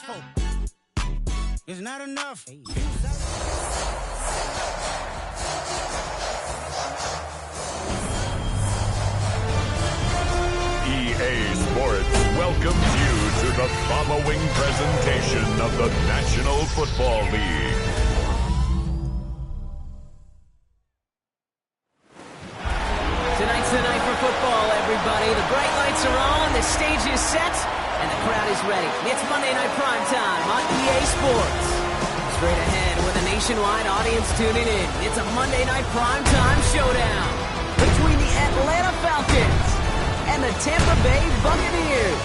hope. It's not enough. EA Sports welcomes you to the following presentation of the National Football League. Tonight's the night for football, everybody. The bright lights are on, the stage is set, and the crowd is ready. It's Monday Night Primetime on EA Sports. Straight ahead with a nationwide audience tuning in. It's a Monday Night Primetime showdown between the Atlanta Falcons and the Tampa Bay Buccaneers.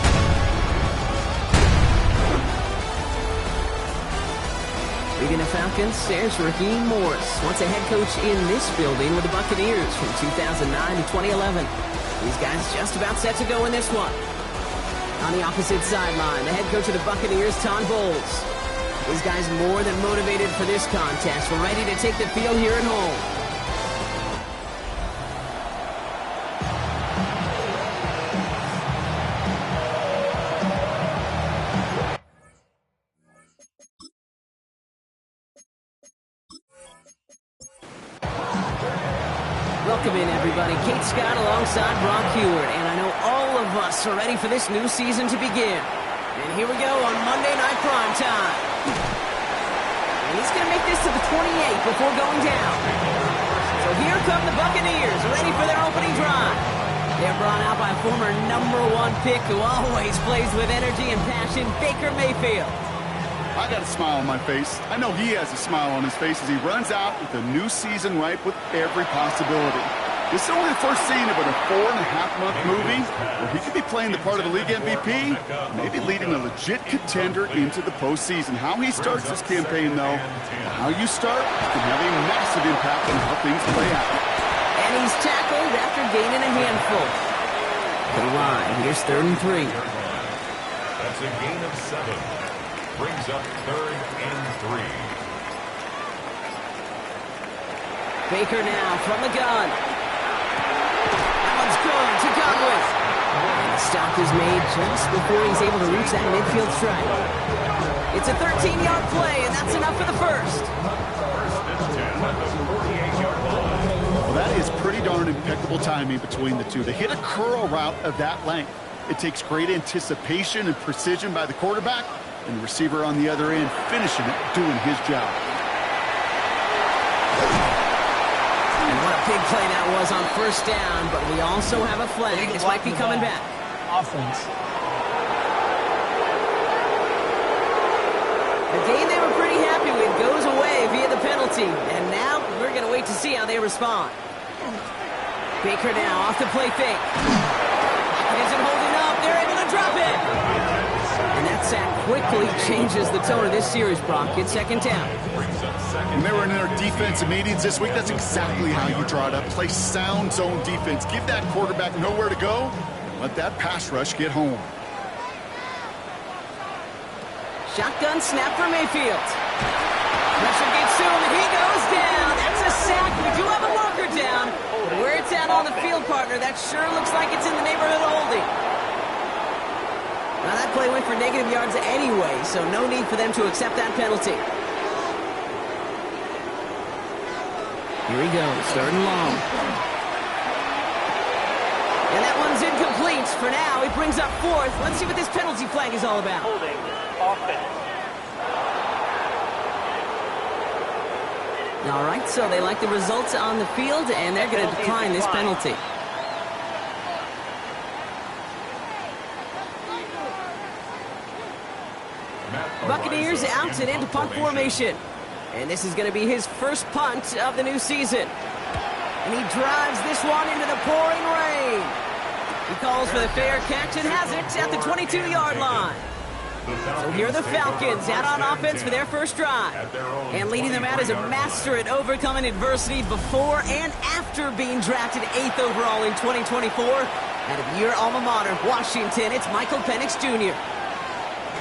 Leading the Falcons, there's Raheem Morris, once a head coach in this building with the Buccaneers from 2009 to 2011. These guys just about set to go in this one. On the opposite sideline, the head coach of the Buccaneers, Todd Bowles. These guys more than motivated for this contest. We're ready to take the field here at home. Welcome in, everybody. Kate Scott alongside Brock Heward, and I know all of us are ready for this new season to begin. And here we go on Monday Night Primetime. And he's going to make this to the 28 before going down. So here come the Buccaneers, ready for their opening drive. They're brought out by a former #1 pick who always plays with energy and passion, Baker Mayfield. I got a smile on my face. I know he has a smile on his face as he runs out with a new season ripe with every possibility. This is only the first scene of a 4.5-month movie where he could be playing the part of the league MVP, maybe leading a legit contender into the postseason. How he starts this campaign, though, how you start can have a massive impact on how things play out. And he's tackled after gaining a handful. To the line, here's 3rd and 3. That's a gain of 7. Brings up 3rd and 3. Baker now from the gun. That one's good to Godwin. And the stop is made just before he's able to reach that midfield strike. It's a 13-yard play, and that's enough for the first. Well, that is pretty darn impeccable timing between the two. They hit a curl route of that length. It takes great anticipation and precision by the quarterback, and the receiver on the other end finishing it, doing his job. And what a big play that was on 1st down, but we also have a flag. This might be coming back. Offense. The game they were pretty happy with goes away via the penalty, and now we're going to wait to see how they respond. Baker now off the play fake. Isn't holding up. They're able to drop it. And that sack quickly changes the tone of this series, Brock. It's 2nd down. When they were in their defensive meetings this week, that's exactly how you draw it up. Play sound zone defense. Give that quarterback nowhere to go. Let that pass rush get home. Shotgun snap for Mayfield. Pressure gets to him, and he goes down. That's a sack. We do have a marker down. But where it's at on the field, partner, that sure looks like it's in the neighborhood of holding. Now, that play went for negative yards anyway, so no need for them to accept that penalty. Here he goes, 3rd and long. And that one's incomplete. For now, he brings up 4th. Let's see what this penalty flag is all about. Holding offense. All right, so they like the results on the field, and they're going to decline this penalty. Buccaneers out and into punt formation. And this is going to be his first punt of the new season. And he drives this one into the pouring rain. He calls for the fair catch and has it at the 22-yard line. So here are the Falcons out on offense for their first drive. And leading them out is a master at overcoming adversity before and after being drafted 8th overall in 2024. Out of your alma mater, Washington, it's Michael Penix Jr.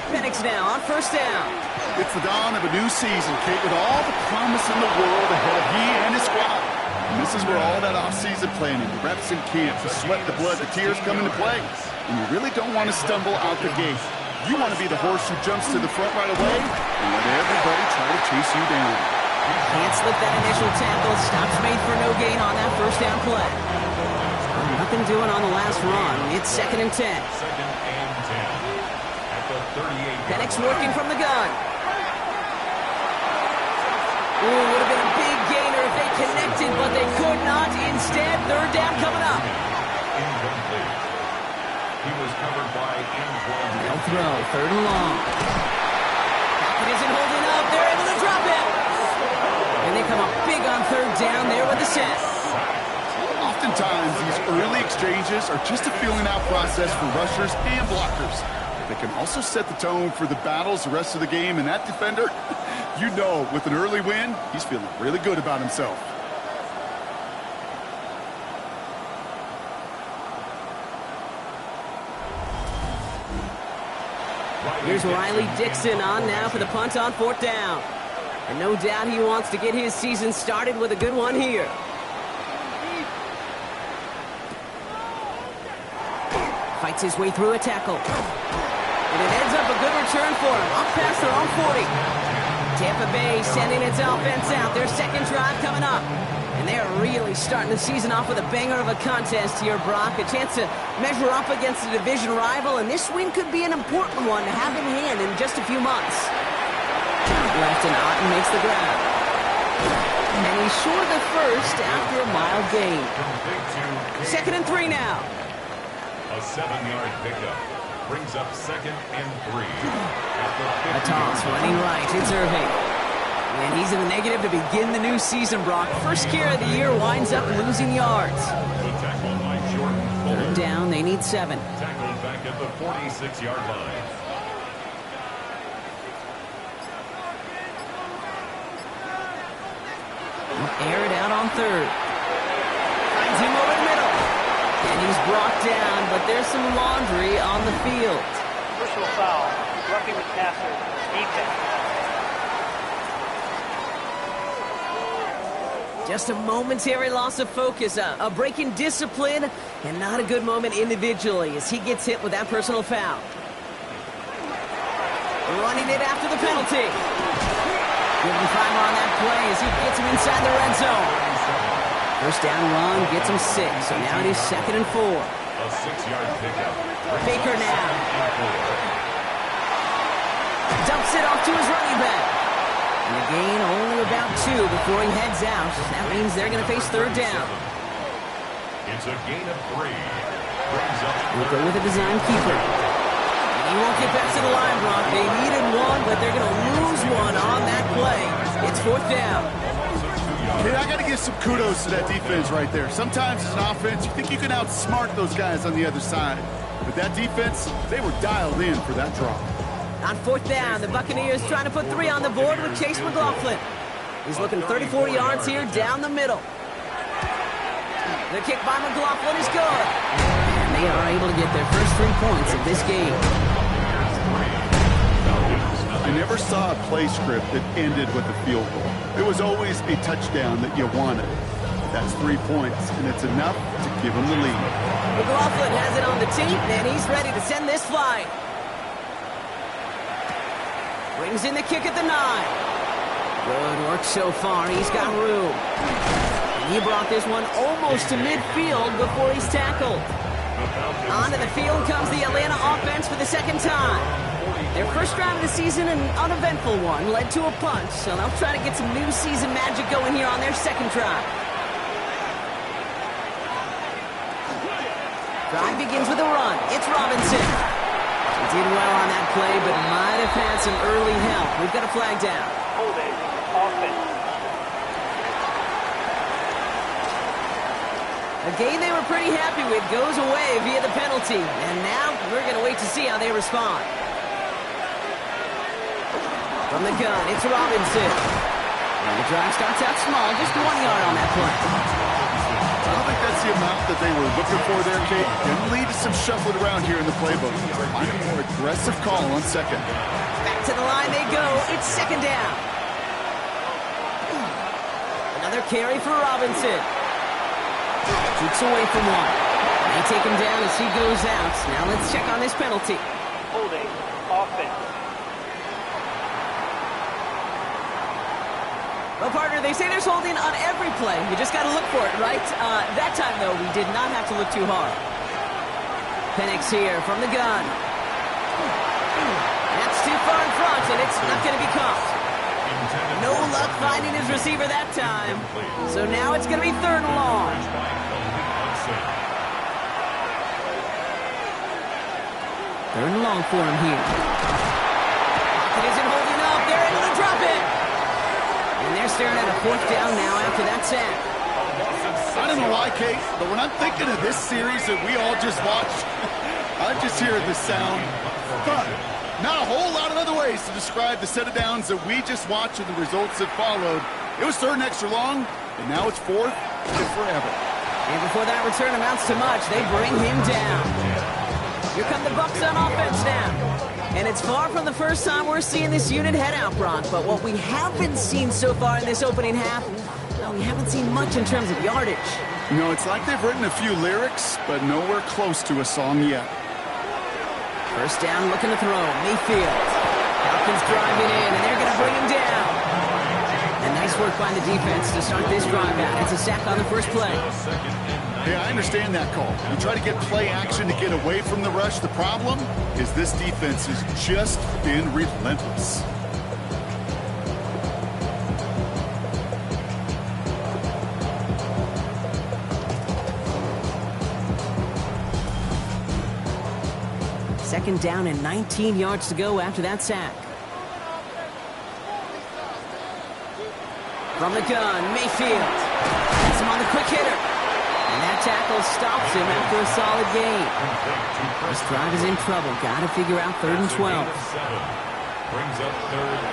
Penix now on 1st down. It's the dawn of a new season, Kate, with all the promise in the world ahead of he and his squad. And this is where all that off-season planning, the reps in camp, the sweat, the blood, the tears come into play. And you really don't want to stumble out the gate. You want to be the horse who jumps to the front right away and let everybody try to chase you down. Can't slip that initial tackle. Stops made for no gain on that first down play. Nothing doing on the last run. It's 2nd and 10. Second and 10 at the 38. Penix working from the gun. Ooh, would have been a big gainer if they connected, but they could not. Instead, 3rd down coming up. Incomplete. He was covered by Antoine. They'll throw, 3rd and long. It isn't holding up. They're able to drop it. And they come up big on 3rd down there with the set. Oftentimes, these early exchanges are just a feeling-out process for rushers and blockers. They can also set the tone for the battles the rest of the game, and that defender, you know, with an early win, he's feeling really good about himself. Here's Riley Dixon on now for the punt on 4th down. And no doubt he wants to get his season started with a good one here. Fights his way through a tackle. And it ends up a good return for him. Up past their own 40. Tampa Bay sending its offense out. Their 2nd drive coming up. And they're really starting the season off with a banger of a contest here, Brock. A chance to measure up against a division rival. And this win could be an important one to have in hand in just a few months. Left and Otten makes the grab. And he's short of the first after a mild gain. 2nd and 3 now. A 7-yard pickup brings up 2nd and 3. A toss running right. It's Irving. And he's in the negative to begin the new season, Brock. First carry of the year winds up losing yards. The tackle by Jordan Fuller. 3rd down, they need 7. Tackled back at the 46-yard line. Air it out on 3rd. Finds him over the middle. And he's brought down, but there's some laundry on the field. Personal foul. Roughing the passer. Defense. Just a momentary loss of focus, a break in discipline, and not a good moment individually as he gets hit with that personal foul. Running it after the penalty. Give him 5 on that play as he gets him inside the red zone. First down run gets him 6, so now it is 2nd and 4. A 6-yard pickup. Baker now. Dumps it off to his running back. And the gain only about 2 before he heads out. That means they're going to face 3rd down. It's a gain of 3. Brings up We'll go with a design keeper. He won't get back to the line, Brock. They needed 1, but they're going to lose 1 on that play. It's 4th down. Hey, I got to give some kudos to that defense right there. Sometimes as an offense, you think you can outsmart those guys on the other side. But that defense, they were dialed in for that drop. On 4th down, the Buccaneers trying to put 3 on the board with Chase McLaughlin. He's looking 34 yards here down the middle. The kick by McLaughlin is good. And they are able to get their first 3 points of this game. I never saw a play script that ended with a field goal. It was always a touchdown that you wanted. That's 3 points, and it's enough to give them the lead. McLaughlin has it on the tee, and he's ready to send this flying. Brings in the kick at the 9. Good work so far. He's got room. And he brought this one almost to midfield before he's tackled. Onto the field comes the Atlanta offense for the 2nd time. Their first drive of the season, an uneventful one, led to a punt, so they'll try to get some new season magic going here on their 2nd drive. Drive begins with a run. It's Robinson. He did well on that play, but might have had some early help. We've got a flag down. Holding. Offense. A game they were pretty happy with goes away via the penalty, and now we're going to wait to see how they respond. From the gun, it's Robinson. And the drive starts out small, just 1 yard on that play. I don't think that's the amount that they were looking for there, Kate. Can lead to some shuffling around here in the playbook. Find a more aggressive call on 2nd. Back to the line they go. It's 2nd down. Another carry for Robinson. Keeps away from 1. They take him down as he goes out. Now let's check on this penalty. Holding. Offense. offense. Well, partner, they say there's holding on every play. You just got to look for it, right? That time, though, we did not have to look too hard. Penix here from the gun. That's too far in front, and it's not going to be caught. No luck finding his receiver that time. So now it's going to be 3rd and long. 3rd and long for him here. It isn't holding up. They're able to drop it. And they're staring at a 4th down now after that sack. I don't know why, Kate, but when I'm thinking of this series that we all just watched, I just hear the sound fun. Not a whole lot of other ways to describe the set of downs that we just watched and the results that followed. It was 3rd and extra long, and now it's 4th and forever. And before that return amounts to much, they bring him down. Here come the Bucs on offense now. And it's far from the first time we're seeing this unit head out, Brock. But what we haven't seen so far in this opening half, well, we haven't seen much in terms of yardage. You know, it's like they've written a few lyrics, but nowhere close to a song yet. 1st down, looking to throw. Mayfield. Falcons driving in, and they're going to bring him down. And nice work by the defense to start this drive out. It's a sack on the first play. Yeah, I understand that call. You try to get play action to get away from the rush. The problem is this defense has just been relentless. Second down and 19 yards to go after that sack. From the gun, Mayfield. Has him on the quick hitter. And that tackle stops him after a solid gain. This drive is in trouble. Got to figure out 3rd and 12.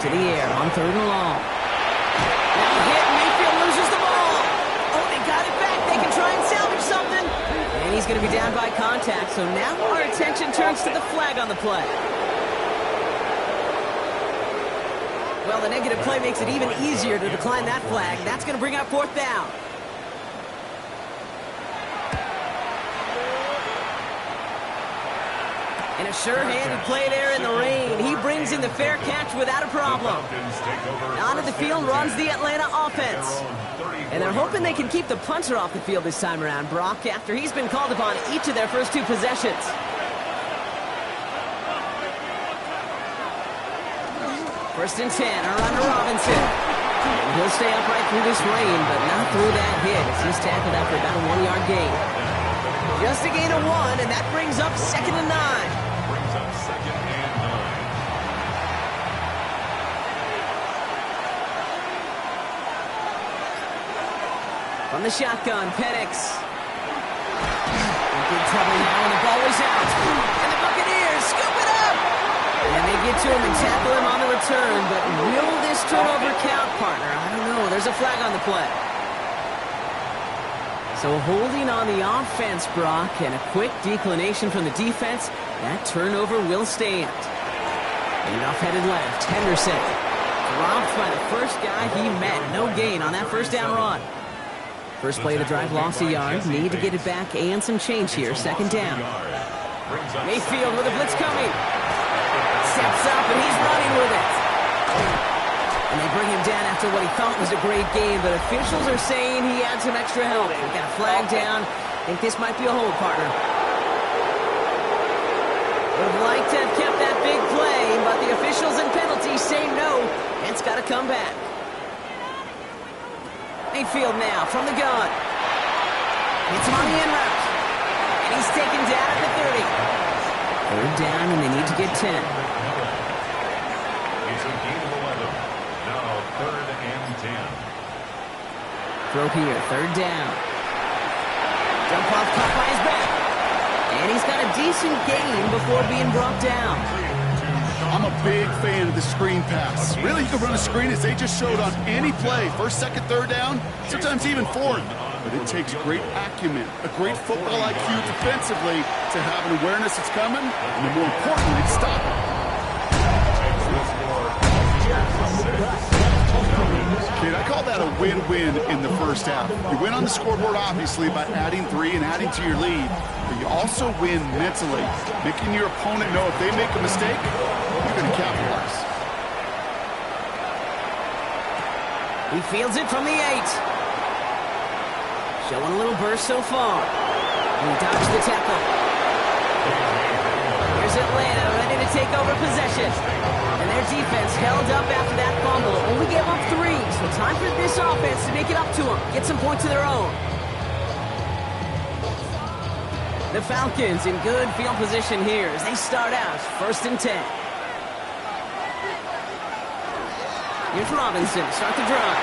To the air on 3rd and long. Now hit. Mayfield loses the ball. Oh, they got it back. They can try and salvage something. And he's going to be down by contact. So now our attention turns to the flag on the play. Well, the negative play makes it even easier to decline that flag. That's going to bring out 4th down. And a sure-handed play there in the rain. He brings in the fair catch without a problem. Onto the field runs the Atlanta offense. And they're hoping they can keep the punter off the field this time around, Brock, after he's been called upon each of their first 2 possessions. First and 10, around to Robinson. And he'll stay upright through this rain, but not through that hit as he's tackled after about a 1-yard gain. Just a gain of 1, and that brings up 2nd and 9. From the shotgun, Penix. Big trouble now, and the ball is out. And the Buccaneers scoop it up. And they get to him and tackle him on the return. But will this turnover count, partner? I don't know. There's a flag on the play. So holding on the offense, Brock, and a quick declination from the defense. That turnover will stand. And off headed left, Henderson. Dropped by the first guy he met. No gain on that 1st down run. First play of the drive, lost a yard. Need to get it back and some change here. 2nd down. Mayfield with a blitz coming. Steps up, and he's running with it. And they bring him down after what he thought was a great game, but officials are saying he had some extra help. We got a flag down. I think this might be a hold, partner. Would have liked to have kept that big play, but the officials and penalties say no. It's got to come back. Mayfield now from the gun. Hits him on the in route. And he's taken down at the 30. 3rd down, and they need to get 10. It's a gain of 11. Now 3rd and 10. Throw here, 3rd down. Jump off caught by his back. And he's got a decent gain before being brought down. I'm a big fan of the screen pass. Really, you can run a screen as they just showed on any play. 1st, 2nd, 3rd down, sometimes even 4th. But it takes great acumen, a great football IQ defensively to have an awareness it's coming, and more importantly, stop it. Kid, I call that a win-win in the 1st half. You win on the scoreboard, obviously, by adding 3 and adding to your lead. But you also win mentally, making your opponent know if they make a mistake, you to capitalize. He fields it from the 8. Showing a little burst so far. He dodged the tackle. Here's Atlanta ready to take over possession. And their defense held up after that fumble. Only gave up 3, so time for this offense to make it up to them. Get some points of their own. The Falcons in good field position here as they start out 1st and 10. Here's Robinson, start the drive.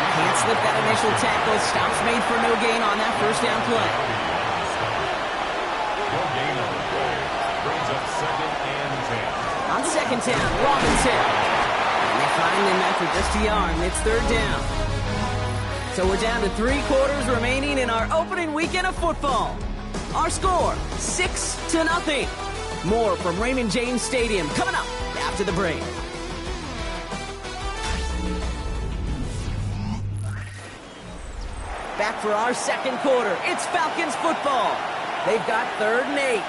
Can't slip that initial tackle. Stops made for no gain on that first down play. No gain on the play. Brings up 2nd and 10. On 2nd down, Robinson. And they find him after just a yard, and it's 3rd down. So we're down to 3 quarters remaining in our opening weekend of football. Our score, 6-0. More from Raymond James Stadium coming up after the break. Back for our 2nd quarter. It's Falcons football. They've got 3rd and 8.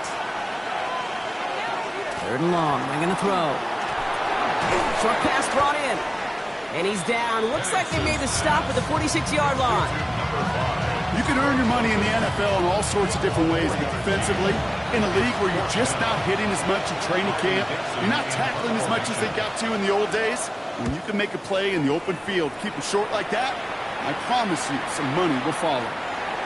3rd and long. They're going to throw. Short pass brought in. And he's down. Looks like they made the stop at the 46-yard line. You can earn your money in the NFL in all sorts of different ways, but defensively, in a league where you're just not hitting as much in training camp, you're not tackling as much as they got to in the old days, when you can make a play in the open field, keep it short like that, I promise you some money will follow.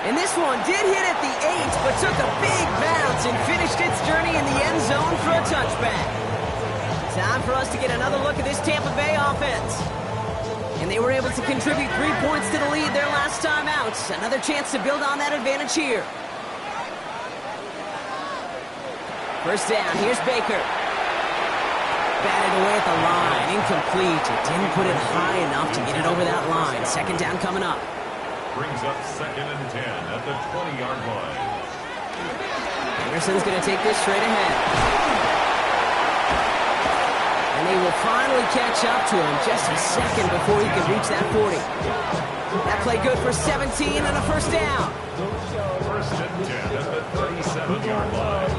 And this one did hit at the 8, but took a big bounce and finished its journey in the end zone for a touchback. Time for us to get another look at this Tampa Bay offense. And they were able to contribute 3 points to the lead their last time out. Another chance to build on that advantage here. 1st down, here's Baker. Batted away at the line, incomplete. It didn't put it high enough to get it over that line. 2nd down coming up. Brings up 2nd and 10 at the 20-yard line. Anderson's going to take this straight ahead. And they will finally catch up to him just a second before he can reach that 40. That play good for 17 and a 1st down. 1st and 10 at the 37-yard line.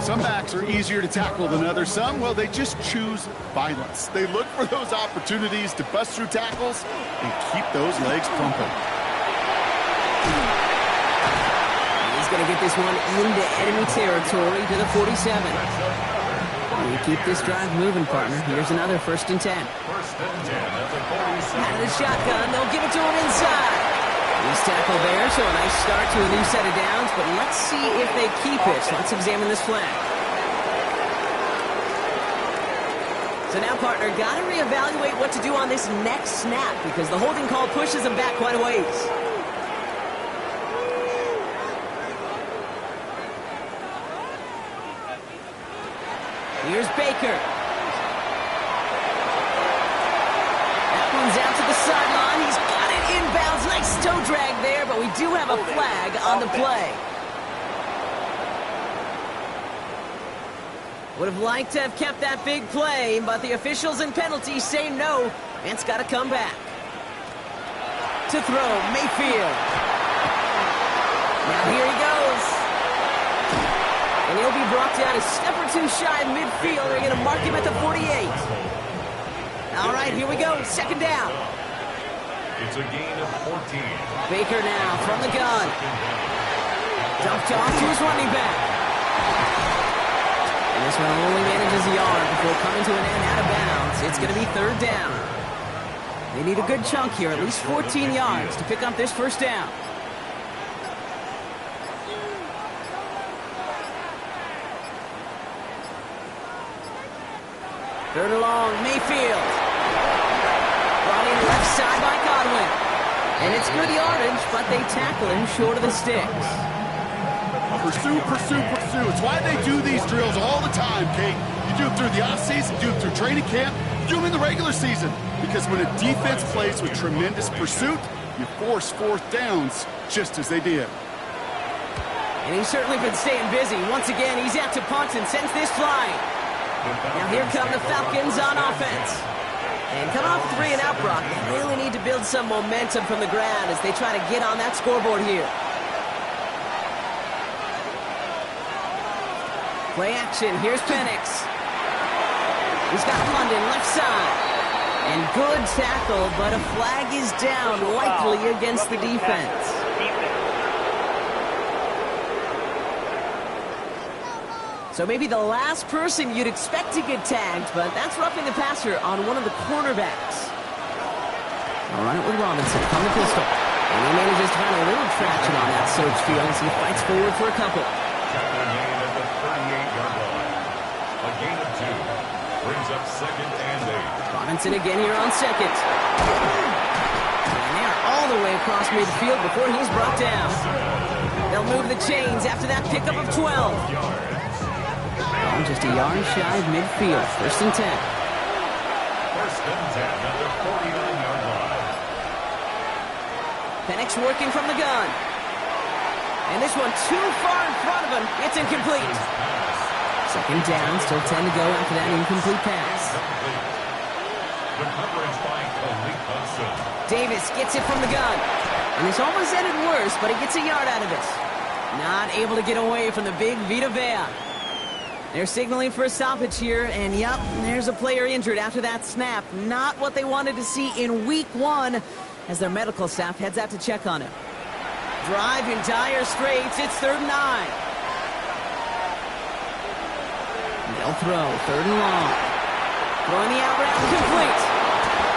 Some backs are easier to tackle than others. Some, well, they just choose violence. They look for those opportunities to bust through tackles and keep those legs pumping. He's going to get this one into enemy territory to the 47. You keep this drive moving, partner. Here's another 1st and 10. 1st and 10 at the 47. Out of the shotgun, they'll give it to him inside. He's tackled there, so a nice start to a new set of downs, but let's see if they keep it. Let's examine this flag. So now, partner, got to reevaluate what to do on this next snap because the holding call pushes him back quite a ways. Here's Baker. That one's out to the sideline. He's got it inbounds. Nice toe drag there, but we do have a flag on the play. Would have liked to have kept that big play, but the officials and penalties say no, and it's got to come back. To throw, Mayfield. Now here he goes. And he'll be brought down a step or 2 shy of midfield. They're going to mark him at the 48. All right, here we go. 2nd down. It's a gain of 14. Baker now from the gun. Dumped off to his running back. And this one only manages a yard before coming to an end out of bounds. It's going to be 3rd down. They need a good chunk here, at least 14 yards to pick up this 1st down. Third and long, Mayfield. Brought in left side by Godwin. And it's good yardage, but they tackle him short of the sticks. Pursue, pursue, pursue. It's why they do these drills all the time, Kate. You do it through the offseason, do it through training camp, do them in the regular season. Because when a defense plays with tremendous pursuit, you force 4th downs just as they did. And he's certainly been staying busy. Once again, he's out to punt and sends this flying. Now here come the Falcons on offense. And coming off a 3-and-out, Brock, they really need to build some momentum from the ground as they try to get on that scoreboard here. Play action. Here's Penix. He's got London left side. And good tackle, but a flag is down, likely against the defense. So maybe the last person you'd expect to get tagged, but that's roughing the passer on one of the cornerbacks. I'll run it with Robinson from the pistol. And he manages to find a little traction on that search field as he fights forward for a couple. Tackle made at the 38-yard line. A gain of 2. Brings up 2nd and 8. Robinson again here on second. And they're all the way across midfield before he's brought down. They'll move the chains after that pickup of 12. Just a yard shy of midfield. 1st and 10. 1st and 10 at the 49-yard line. Penix working from the gun. And this one too far in front of him. It's incomplete. 2nd down. Still 10 to go after that incomplete pass. The coverage by Khalid Hudson. Davis gets it from the gun. And this almost ended worse, but he gets a yard out of it. Not able to get away from the big Vita Vea. They're signaling for a stoppage here, and yep, there's a player injured after that snap. Not what they wanted to see in week 1 as their medical staff heads out to check on him. Drive in dire straits. It's 3rd and 9. They'll throw. 3rd and long. Throwing the out route complete.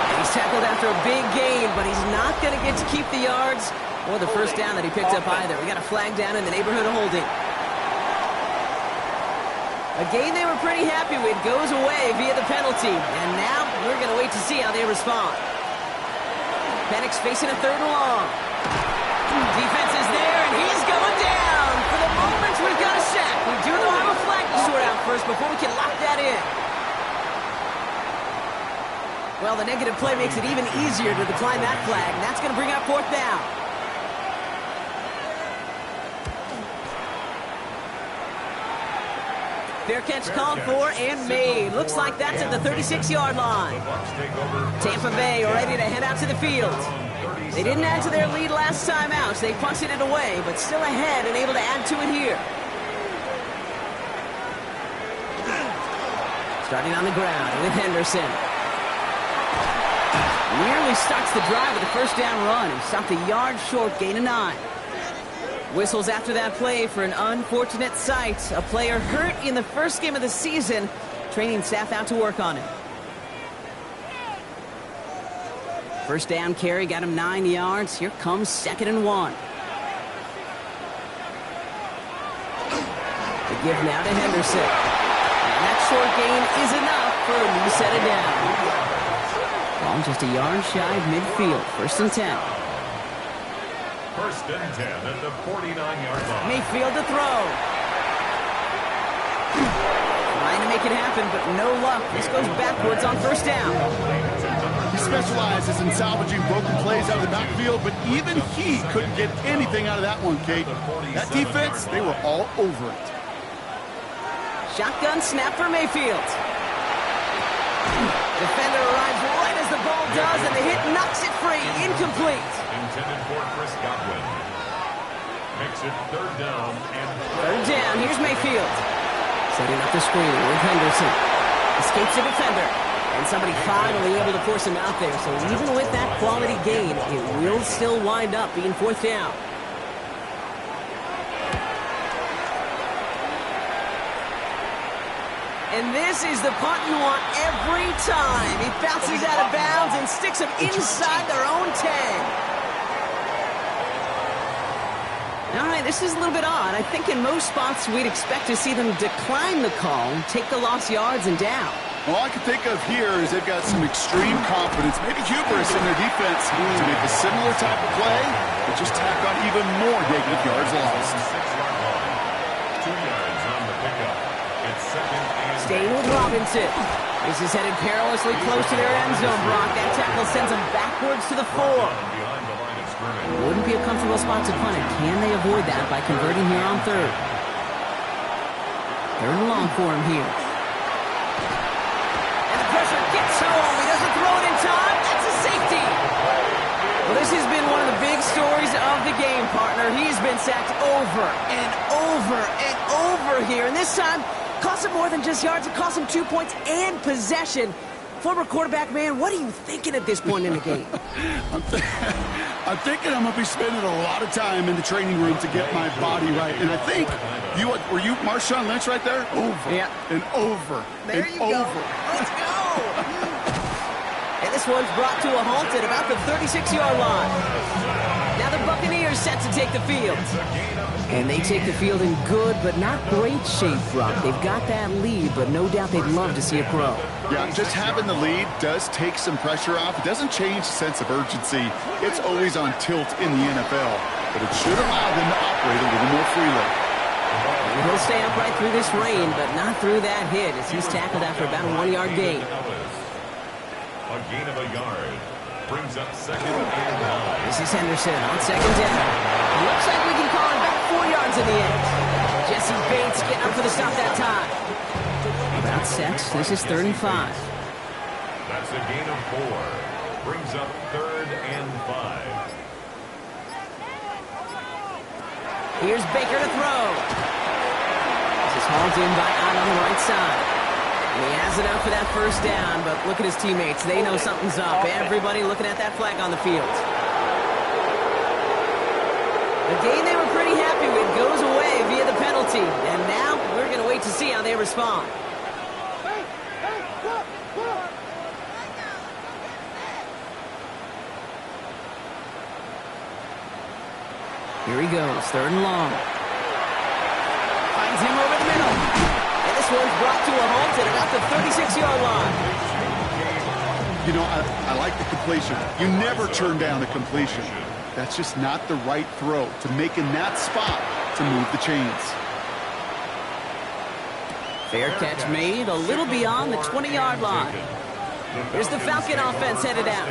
And he's tackled after a big gain, but he's not going to get to keep the yards or the 1st down that he picked up either. We got a flag down in the neighborhood of holding. A game they were pretty happy with goes away via the penalty. And now we're going to wait to see how they respond. Penix facing a 3rd and long. Defense is there, and he's going down. For the moment, we've got a sack. We do though have a flag to sort out first before we can lock that in. Well, the negative play makes it even easier to decline that flag, and that's going to bring up 4th down. Fair catch called for and made. Looks like that's at the 36-yard line. Tampa Bay ready to head out to the field. They didn't add to their lead last time out. So they punted it away, but still ahead and able to add to it here. Starting on the ground with Henderson. Nearly starts the drive with a 1st down run and stopped a yard short, gain of 9. Whistles after that play for an unfortunate sight. A player hurt in the 1st game of the season. Training staff out to work on it. 1st down carry got him 9 yards. Here comes 2nd and 1. The give now to Henderson. And that short gain is enough for a new set of down. Ball just a yard shy of midfield. 1st and 10. 1st and 10 at the 49-yard line. Mayfield to throw. Trying to make it happen, but no luck. This goes backwards on 1st down. He specializes in salvaging broken plays out of the backfield, but even he couldn't get anything out of that one, Kate. That defense, they were all over it. Shotgun snap for Mayfield. Defender arrives right as the ball does, and the hit knocks it free. Incomplete. Intended for Chris Godwin. Makes it 3rd down and 3rd down. Here's Mayfield. Setting up the screen with Henderson. Escapes the defender. And somebody finally able to force him out there. So even with that quality gain, it will still wind up being 4th down. And this is the punt you want every time. He bounces out of bounds and sticks them inside their own 10. All right, this is a little bit odd. I think in most spots we'd expect to see them decline the call, take the lost yards and down. All I can think of here is they've got some extreme confidence, maybe hubris in their defense to make a similar type of play, but just tack on even more negative yards lost. 6-yard line. 2 yards on the pickup. It's 2nd and Staying with Robinson. This is headed perilously close to their end zone, Brock. That tackle sends them backwards to the 4. behind the line of scrimmage. Wouldn't be a comfortable spot to punt it. Can they avoid that by converting here on 3rd? 3rd and long for him here. And the pressure gets home. He doesn't throw it Well, this has been one of the big stories of the game, partner. He's been sacked over and over and over here. And this time, cost him more than just yards. It cost him 2 points and possession. Former quarterback, man, what are you thinking at this point in the game? I'm thinking I'm going to be spending a lot of time in the training room to get my body right. And I think, were you Marshawn Lynch right there? Over and over there and you go. over. Let's go. And this one's brought to a halt at about the 36-yard line. Now the Buccaneers set to take the field. And they take the field in good but not great shape, Brock. They've got that lead, but no doubt they'd love to see it grow. Yeah, just having the lead does take some pressure off. It doesn't change the sense of urgency. It's always on tilt in the NFL. But it should allow them to operate a little more freely. And he'll stay upright through this rain, but not through that hit as he's tackled after about a 1-yard gain. A gain of a yard brings up 2nd and 9. This is Henderson on 2nd down. Looks like we can call it back 4 yards in the end. Jesse Bates getting up for the stop that time. About set. This is 3rd and 5. That's a gain of 4. Brings up 3rd and 5. Here's Baker to throw. This is hauled in by Ott on the right side. And he has enough for that first down, but look at his teammates. They know something's up. Everybody looking at that flag on the field. The game they were pretty happy with goes away via the penalty. And now we're going to wait to see how they respond. Here he goes, 3rd and long. Finds him over the middle. And this one's brought to a halt at about the 36-yard line. You know, I like the completion. You never turn down a completion. That's just not the right throw to make in that spot to move the chains. Fair catch made a little beyond the 20-yard line. Here's the Falcon offense headed out.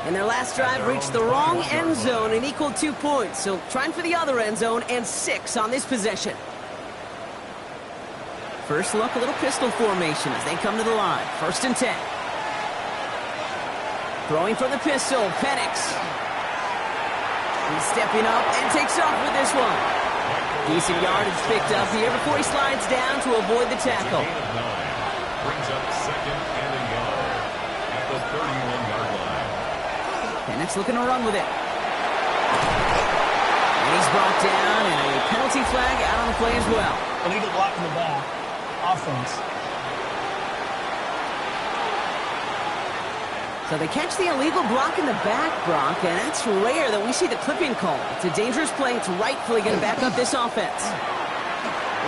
And their last drive reached the wrong end zone and equaled 2 points. So trying for the other end zone and 6 on this possession. First look, a little pistol formation as they come to the line. 1st and 10. Throwing for the pistol, Penix. He's stepping up and takes off with this one. Decent yardage picked up here before he slides down to avoid the tackle. Brings up 2nd and a yard at the 31-yard line. Penix looking to run with it. And he's brought down, and a penalty flag out on the play as well. Illegal block in the back. Offense. So they catch the illegal block in the back, Brock, and that's rare that we see the clipping call. It's a dangerous play. It's rightfully going to back up this offense.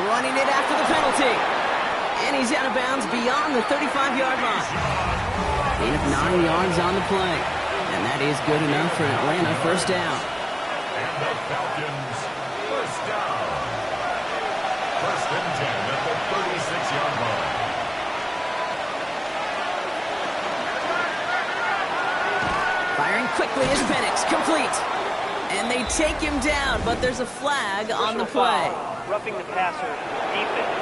Running it after the penalty. And he's out of bounds beyond the 35-yard line. Gain of 9 yards on the play. And that is good enough for Atlanta. 1st down. And the Falcons, 1st down. 1st and 10 at the 36-yard line. Firing quickly is Penix, complete. And they take him down, but there's a flag on the play. Roughing the passer, defense.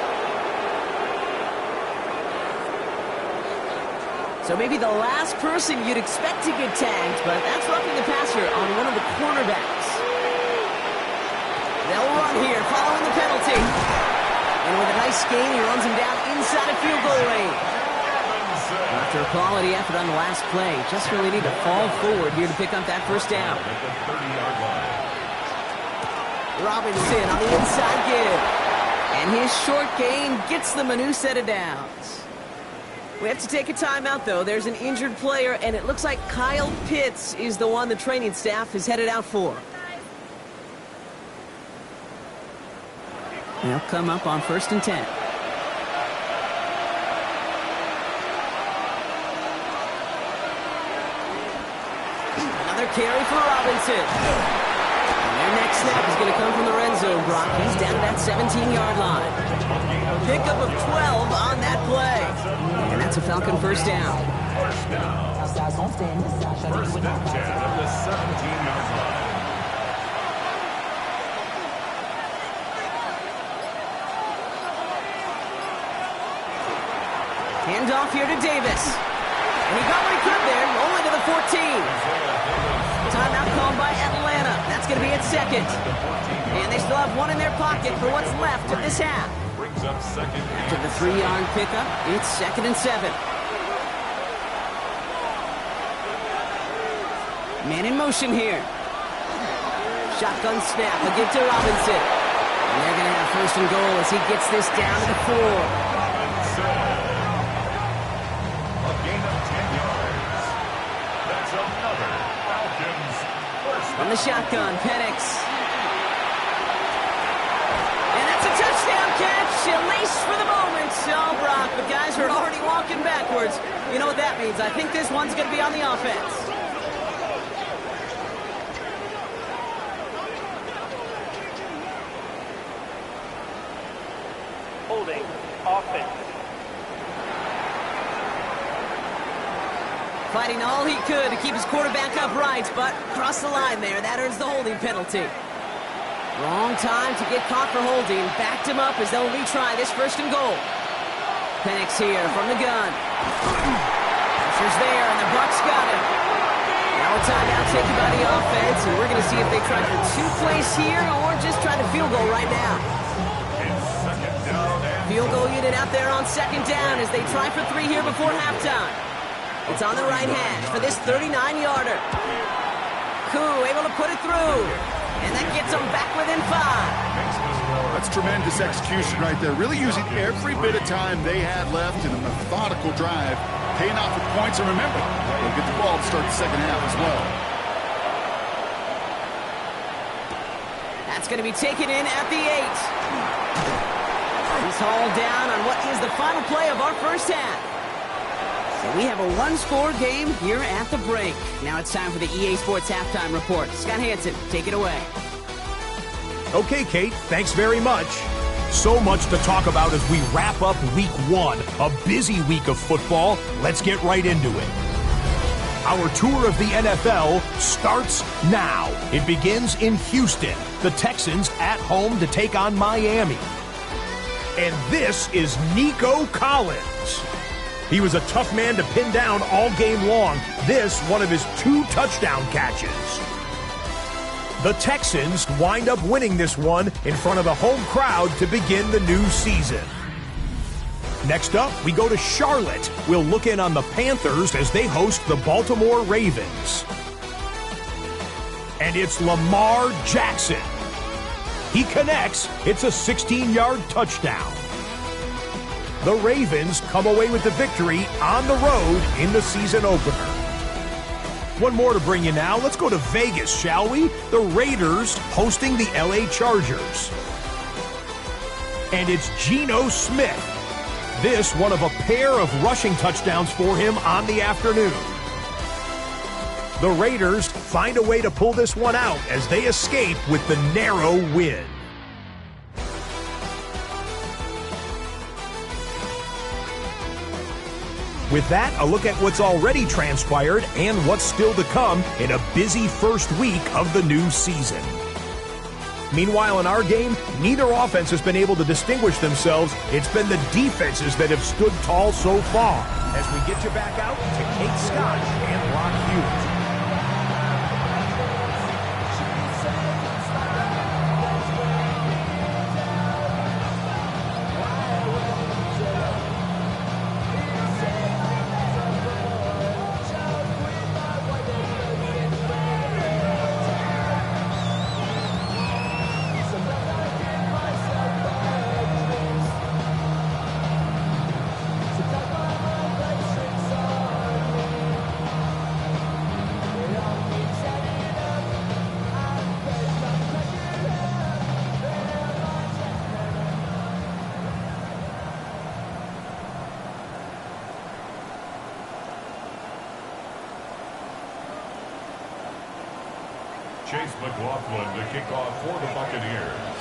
So maybe the last person you'd expect to get tagged, but that's roughing the passer on one of the cornerbacks. They'll run here, following the penalty. And with a nice gain, he runs him down inside of field goal range. After a quality effort on the last play, just really need to fall forward here to pick up that 1st down. At the 30-yard line. Robinson on the inside give. And his short gain gets them a new set of downs. We have to take a timeout, though. There's an injured player, and it looks like Kyle Pitts is the one the training staff is headed out for. They'll come up on 1st and 10. Another carry for Robinson. And their next snap is going to come from the red zone, Brock. He's down at that 17-yard line. Pickup of 12 on that play. And that's a Falcon 1st down. 1st down. 1st and 10 at the 17-yard line. Handoff here to Davis. And he got what he could there, only to the 14. down by Atlanta. That's going to be its second. And they still have one in their pocket for what's left of this half. After the 3-yard pickup, it's 2nd and 7. Man in motion here. Shotgun snap. A give to Robinson. And they're going to have 1st and goal as he gets this down to the 4. A gain of 10 yards. That's another Falcons first. From the shotgun, Penix. And that's a touchdown catch. At least for the moment. Oh, Brock, the guys are already walking backwards. You know what that means. I think this one's going to be on the offense. Holding. Offense. Fighting all he could to keep his quarterback upright, but crossed the line there. That earns the holding penalty. Wrong time to get caught for holding. Backed him up as they'll retry this 1st and goal. Penix here from the gun. Pressure's there, and the Bucs got him. Now a timeout taken by the offense, and we're going to see if they try for 2 plays here or just try the field goal right now. Field goal unit out there on 2nd down as they try for 3 here before halftime. It's on the right hash for this 39-yarder. Koo able to put it through. And that gets them back within 5. That's tremendous execution right there. Really using every bit of time they had left in a methodical drive. Paying off with points. And remember, they'll get the ball to start the 2nd half as well. That's going to be taken in at the 8. He's hauled down on what is the final play of our 1st half. And we have a 1-score game here at the break. Now it's time for the EA Sports Halftime Report. Scott Hanson, take it away. Okay, Kate, thanks very much. So much to talk about as we wrap up Week 1. A busy week of football. Let's get right into it. Our tour of the NFL starts now. It begins in Houston. The Texans at home to take on Miami. And this is Nico Collins. He was a tough man to pin down all game long. This, one of his 2 touchdown catches. The Texans wind up winning this one in front of the home crowd to begin the new season. Next up, we go to Charlotte. We'll look in on the Panthers as they host the Baltimore Ravens. And it's Lamar Jackson. He connects. It's a 16-yard touchdown. The Ravens come away with the victory on the road in the season opener. One more to bring you now. Let's go to Vegas, shall we? The Raiders hosting the LA Chargers. And it's Geno Smith. This one of a pair of rushing touchdowns for him on the afternoon. The Raiders find a way to pull this one out as they escape with the narrow win. With that, a look at what's already transpired and what's still to come in a busy first week of the new season. Meanwhile, in our game, neither offense has been able to distinguish themselves. It's been the defenses that have stood tall so far. As we get you back out to Kate Scott and Brock Hughes. Chase McLaughlin to kick off for the Buccaneers.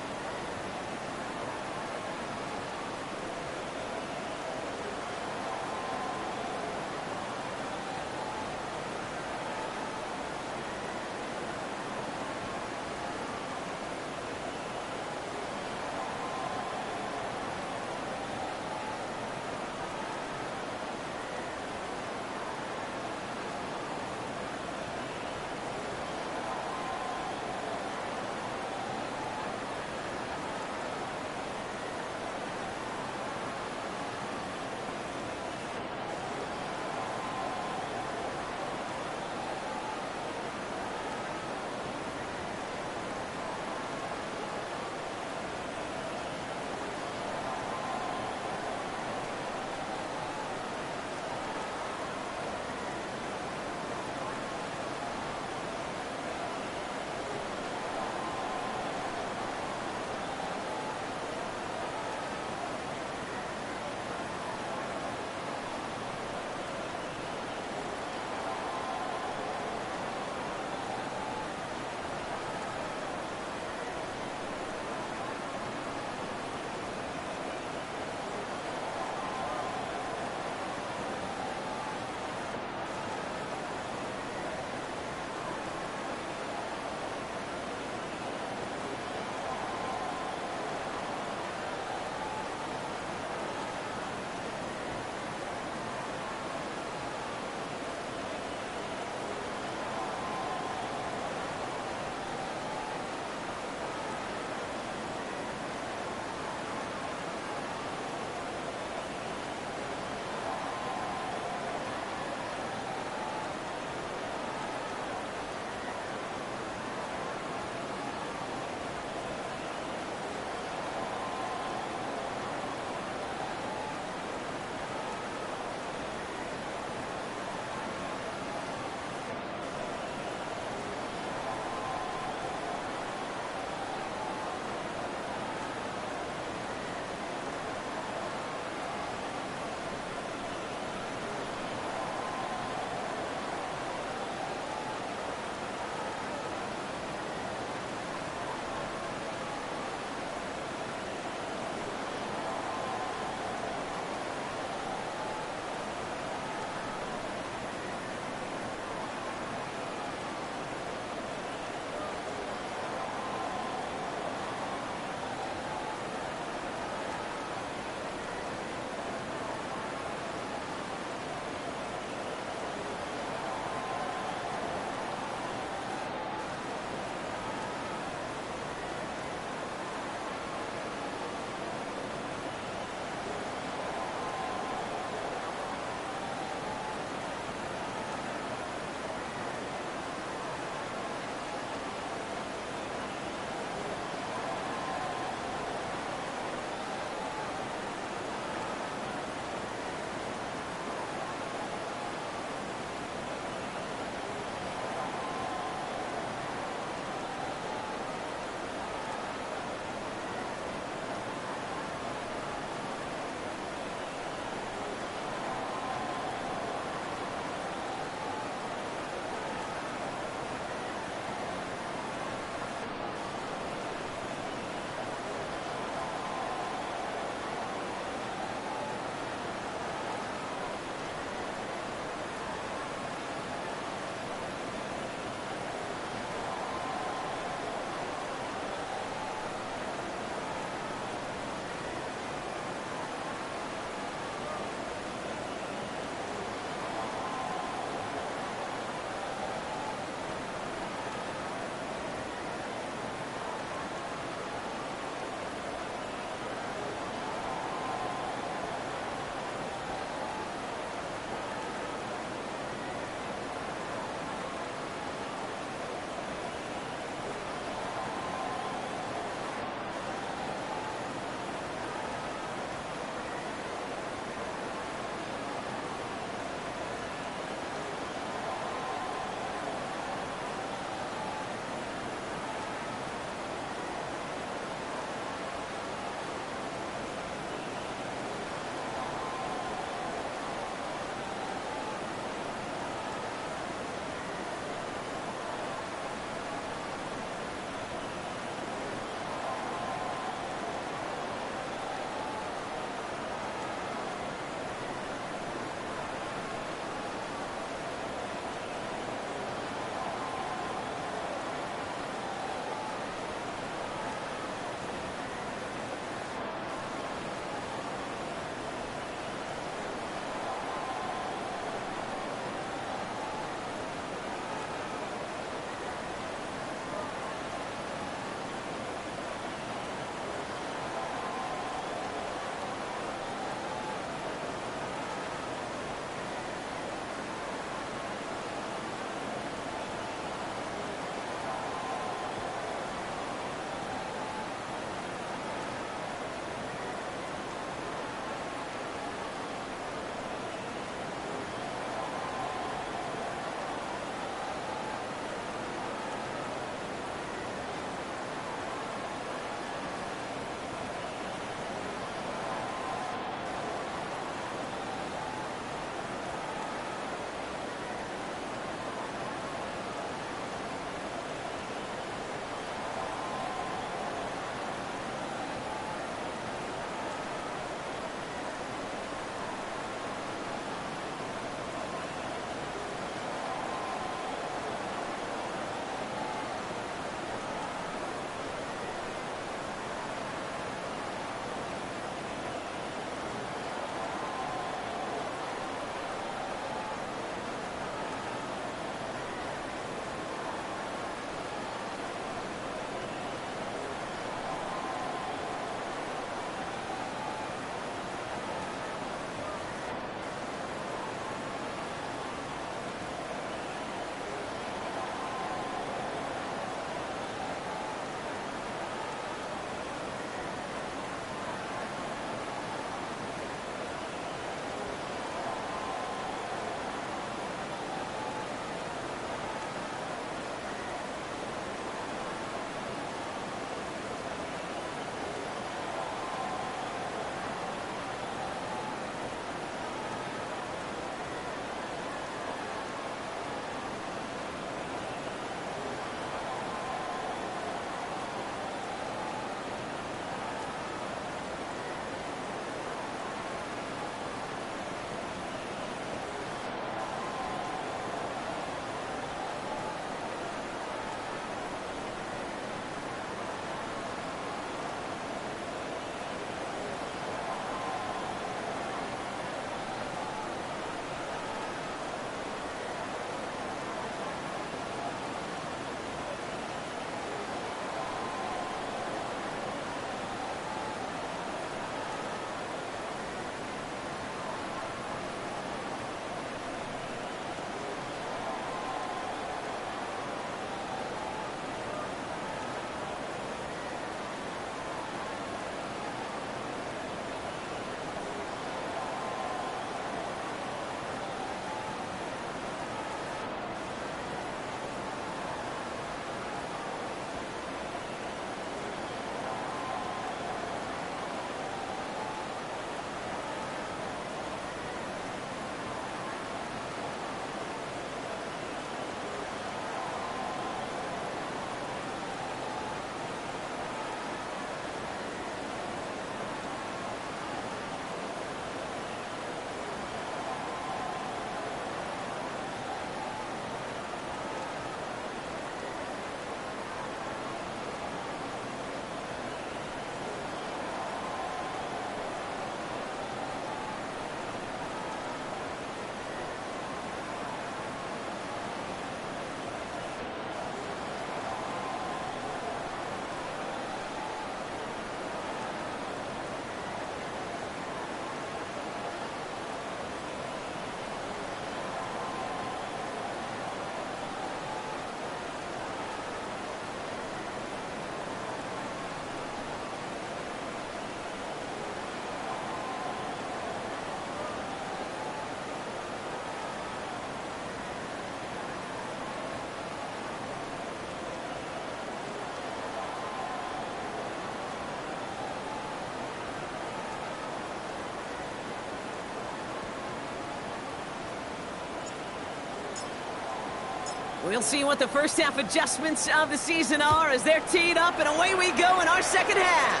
We'll see what the first half adjustments of the season are as they're teed up, and away we go in our second half.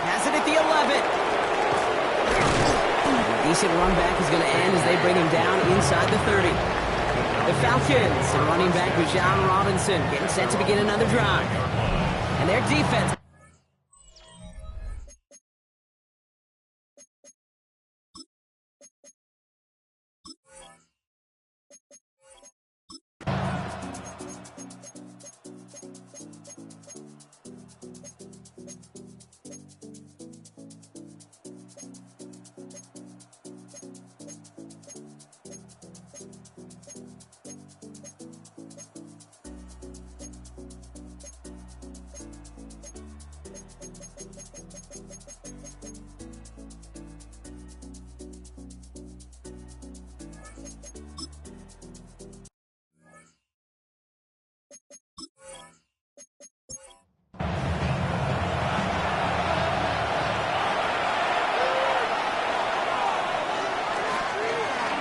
Has it at the 11. Decent run back is going to end as they bring him down inside the 30. The Falcons and running back Bijan Robinson getting set to begin another drive. And their defense.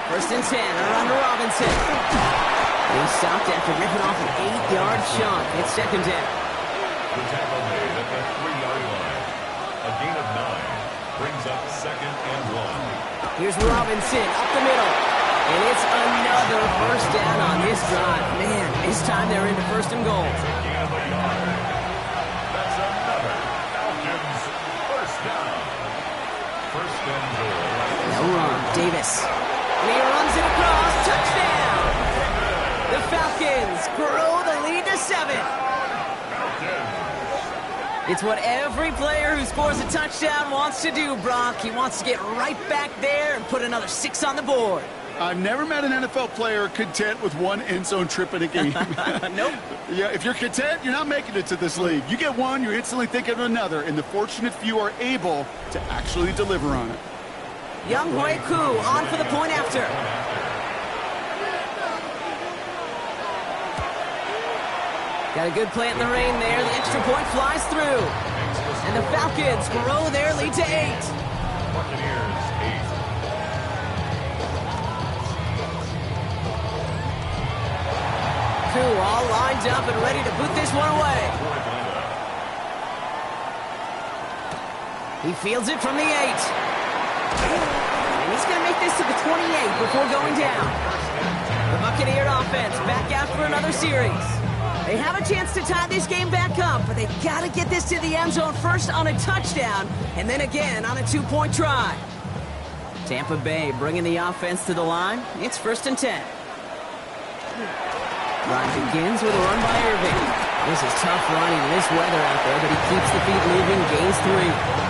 First and 10, around to Robinson. He stopped after ripping off an 8-yard chunk. It's second down. The tackle made at the 3-yard line. A gain of 9 brings up second and 1. Here's Robinson up the middle. And it's another first down on this drive. Man, this time they're into first and goal. It's a gain of a yard. That's another Falcons first down. First and goal. No run. Davis. And he runs it across. Touchdown! The Falcons grow the lead to 7. It's what every player who scores a touchdown wants to do, Brock. He wants to get right back there and put another 6 on the board. I've never met an NFL player content with one end zone trip in a game. Nope. Yeah, if you're content, you're not making it to this league. You get one, you're instantly thinking of another, and the fortunate few are able to actually deliver on it. Young Hui Koo on for the point after. Got a good play in the rain there. The extra point flies through. And the Falcons grow their lead to 8. Buccaneers 8. Koo all lined up and ready to boot this one away. He fields it from the 8. And he's going to make this to the 28 before going down. The Buccaneer offense back out for another series. They have a chance to tie this game back up, but they got to get this to the end zone first on a touchdown, and then again on a 2-point try. Tampa Bay bringing the offense to the line. It's first and 10. Run begins with a run by Irving. This is tough running in this weather out there, but he keeps the feet moving, gains 3.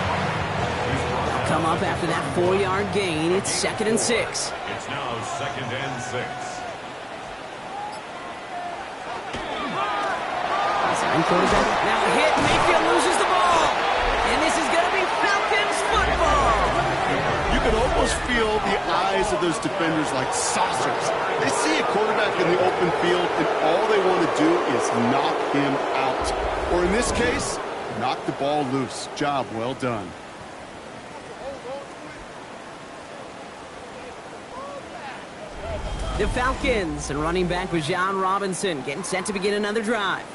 Come up after that 4-yard gain. It's second and 6. It's now second and 6. Now a hit. Mayfield loses the ball. And this is going to be Falcons football. You can almost feel the eyes of those defenders like saucers. They see a quarterback in the open field, and all they want to do is knock him out. Or in this case, knock the ball loose. Job well done. The Falcons and running back Bijan Robinson getting set to begin another drive.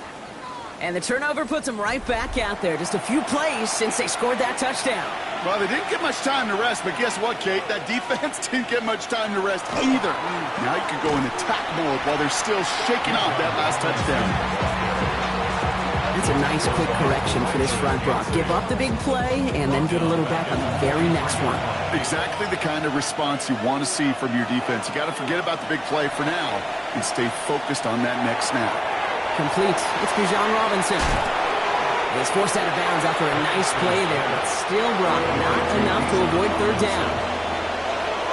And the turnover puts them right back out there. Just a few plays since they scored that touchdown. Well, they didn't get much time to rest, but guess what, Kate? That defense didn't get much time to rest either. Now you can go in attack mode while they're still shaking off that last touchdown. That's a nice quick correction for this front block. Give up the big play and then get a little back on the very next one. Exactly the kind of response you want to see from your defense. You got to forget about the big play for now and stay focused on that next snap. Complete. It's Bijan Robinson. He's forced out of bounds after a nice play there, but still brought not enough to avoid third down.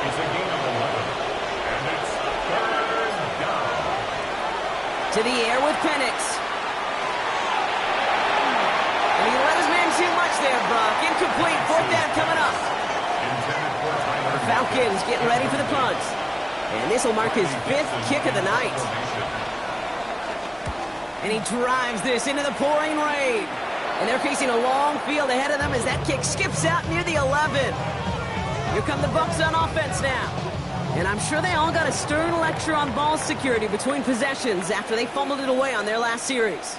It's a gain of 11, and it's third down. To the air with Penix. And he let his man too much there, Brock. Incomplete. Fourth down coming up. The Falcons getting ready for the punt. And this will mark his 5th kick of the night. And he drives this into the pouring rain. And they're facing a long field ahead of them as that kick skips out near the 11. Here come the Bucs on offense now. And I'm sure they all got a stern lecture on ball security between possessions after they fumbled it away on their last series.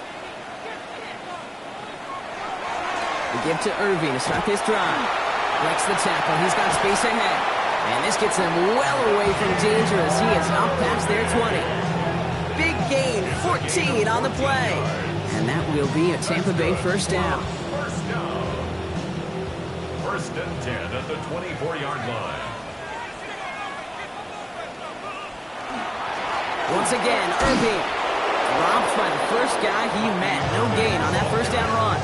They give to Irving to start this drive. Breaks the tackle. He's got space ahead. And this gets them well away from dangerous. He is up past their 20. Big gain, 14 on the play. And that will be a Tampa Bay first down. First and 10 at the 24-yard line. Once again, Irving dropped by the first guy he met. No gain on that first down run.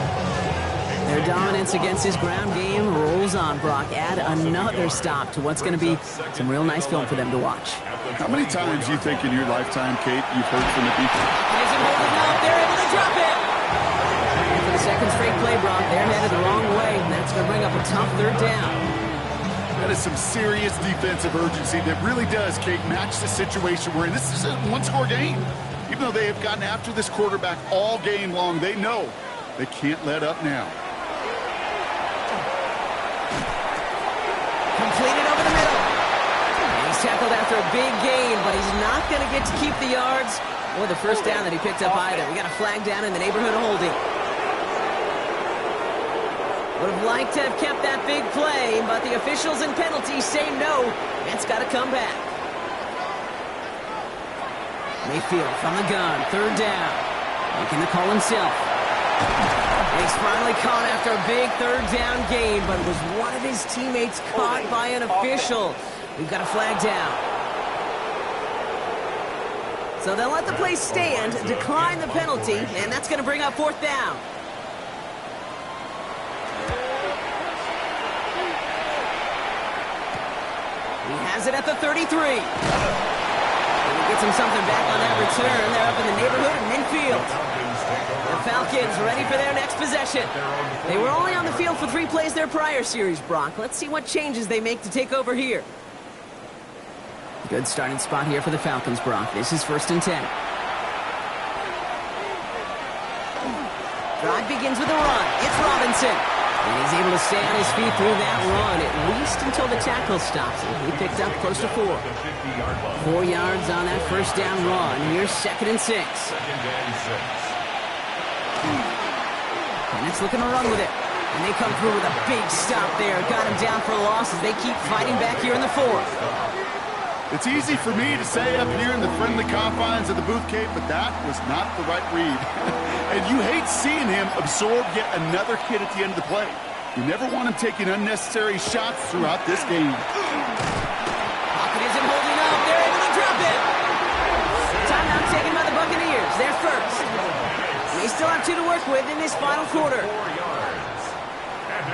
Their dominance against his ground game rolls on, Brock. Add another stop to what's going to be some real nice film for them to watch. How many times do you think in your lifetime, Kate, you've heard from the defense? He isn't holding up. They're able to drop it. And for the second straight play, Brock, they're headed the wrong way, and that's going to bring up a tough third down. That is some serious defensive urgency that really does, Kate, match the situation we're in. This is a one-score game. Even though they have gotten after this quarterback all game long, they know they can't let up now. Completed over the middle. And he's tackled after a big gain, but he's not going to get to keep the yards or the first down that he picked up either. We got a flag down in the neighborhood of holding. Would have liked to have kept that big play, but the officials and penalties say no. It's got to come back. Mayfield from the gun, third down. Making the call himself. He's finally caught after a big third down gain, but it was one of his teammates caught by an official. We've got a flag down. So they'll let the play stand, decline the penalty, and that's going to bring up fourth down. He has it at the 33. And he gets him something back on that return. They're up in the neighborhood of midfield. The Falcons ready for their next possession. They were only on the field for 3 plays their prior series, Brock. Let's see what changes they make to take over here. Good starting spot here for the Falcons, Brock. This is first and 10. Drive begins with a run. It's Robinson. And he's able to stay on his feet through that run, at least until the tackle stops him. He picked up close to 4. 4 yards on that first down run. Here's second and 6. And it's looking to run with it. And they come through with a big stop there. Got him down for a loss as they keep fighting back here in the 4th. It's easy for me to say up here in the friendly confines of the booth, Kate, but that was not the right read. And you hate seeing him absorb yet another hit at the end of the play. You never want him taking unnecessary shots throughout this game. Pocket isn't holding up. They're able to drop it. Timeout taken by the Buccaneers. They're first. They still have 2 to work with in this final quarter.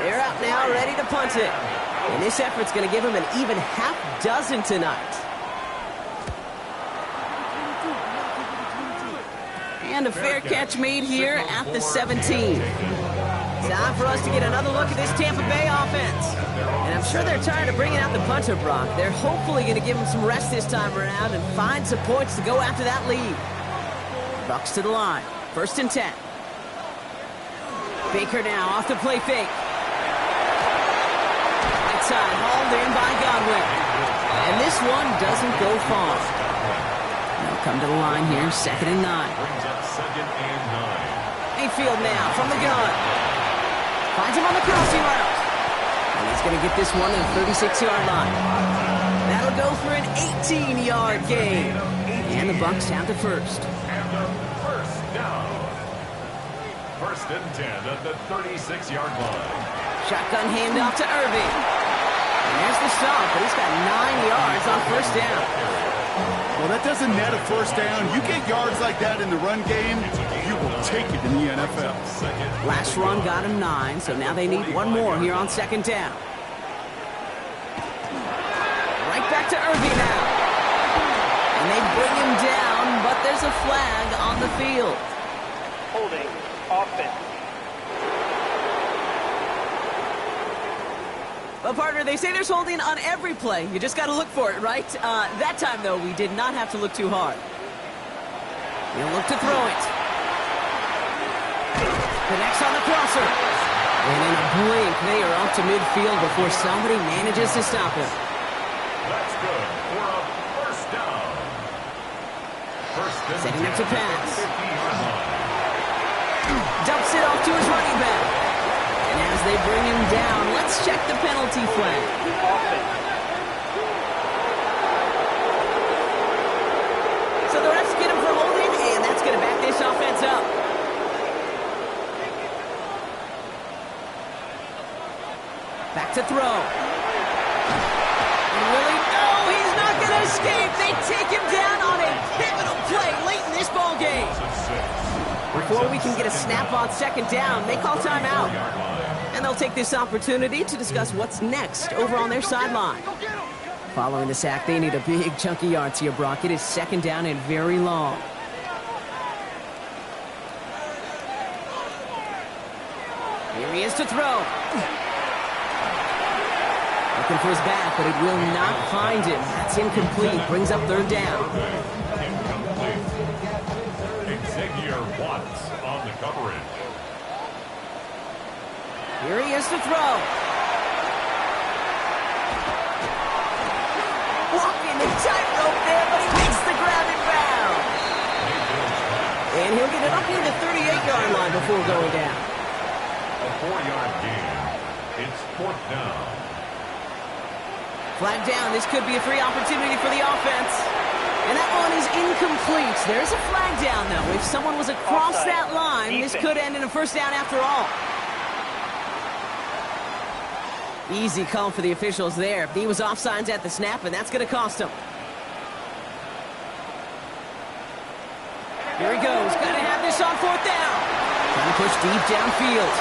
They're out now, ready to punt it. And this effort's going to give them an even half dozen tonight. And a fair catch made here at the 17. Time for us to get another look at this Tampa Bay offense. And I'm sure they're tired of bringing out the punter, Brock. They're hopefully going to give him some rest this time around and find some points to go after that lead. Bucks to the line. First and 10. Baker now off the play fake. Right side, hauled in by Godwin. And this one doesn't go far. They'll come to the line here, second and 9. Mayfield now from the gun. Finds him on the crossing route. And he's going to get this one to the 36-yard line. That'll go for an 18-yard gain. And the Bucks have the first. First and 10 at the 36-yard line. Shotgun handoff to Irving. And there's the stop, but he's got 9 yards on first down. Well, that doesn't net a first down. You get yards like that in the run game, you will take it in the NFL. Last run got him 9, so now they need one more here on second down. Right back to Irving now. And they bring him down, but there's a flag on the field. Holding. Offense. Well, partner, they say there's holding on every play. You just got to look for it, right? That time, though, we did not have to look too hard. He'll look to throw it. Connects on the crosser. And in a blink, they are up to midfield before somebody manages to stop him. That's good for a Setting up to pass. Dumps it off to his running back. And as they bring him down, let's check the penalty flag. So the refs get him for holding, and that's going to back this offense up. Back to throw. And Willie, no, he's not going to escape. They take him down on a pivotal play late in this ball game. Before we can get a snap on second down, they call timeout. And they'll take this opportunity to discuss what's next over on their sideline. Following the sack, they need a big chunk of yards here, Brock. It is second down and very long. Here he is to throw. Looking for his back, but it will not find him. That's incomplete. Brings up third down. Xavier Watts on the coverage. Here he is to throw. Walking the tightrope there, but he makes the grab and bound. And he'll get it up near the 38-yard line before going down. A 4-yard gain. It's fourth down. Flag down. This could be a free opportunity for the offense. And that one is incomplete. There's a flag down, though. If someone was across that line, this could end in a first down after all. Easy call for the officials there. He was offsides at the snap, and that's going to cost him. Here he goes. Got to have this on fourth down. Trying to push deep downfield.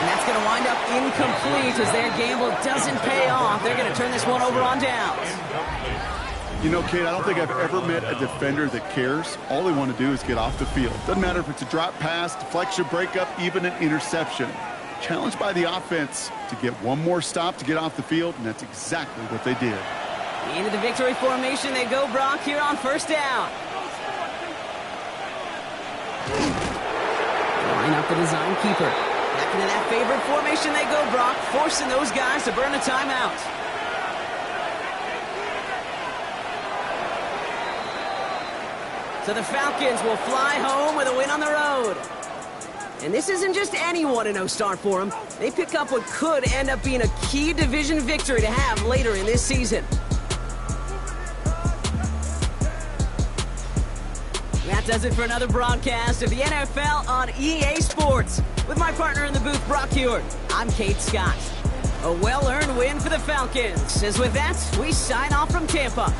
And that's going to wind up incomplete as their gamble doesn't pay off. They're going to turn this one over on downs. You know, Kate, I don't think I've ever met a defender that cares. All they want to do is get off the field. Doesn't matter if it's a drop pass, deflection, breakup, even an interception. Challenged by the offense to get one more stop to get off the field, and that's exactly what they did. Into the victory formation they go, Brock, here on first down. Line up the design keeper. Back into that favorite formation they go, Brock, forcing those guys to burn a timeout. So the Falcons will fly home with a win on the road. And this isn't just any 1-0 start for them. They pick up what could end up being a key division victory to have later in this season. That does it for another broadcast of the NFL on EA Sports. With my partner in the booth, Brock Huard, I'm Kate Scott. A well-earned win for the Falcons. As with that, we sign off from Tampa.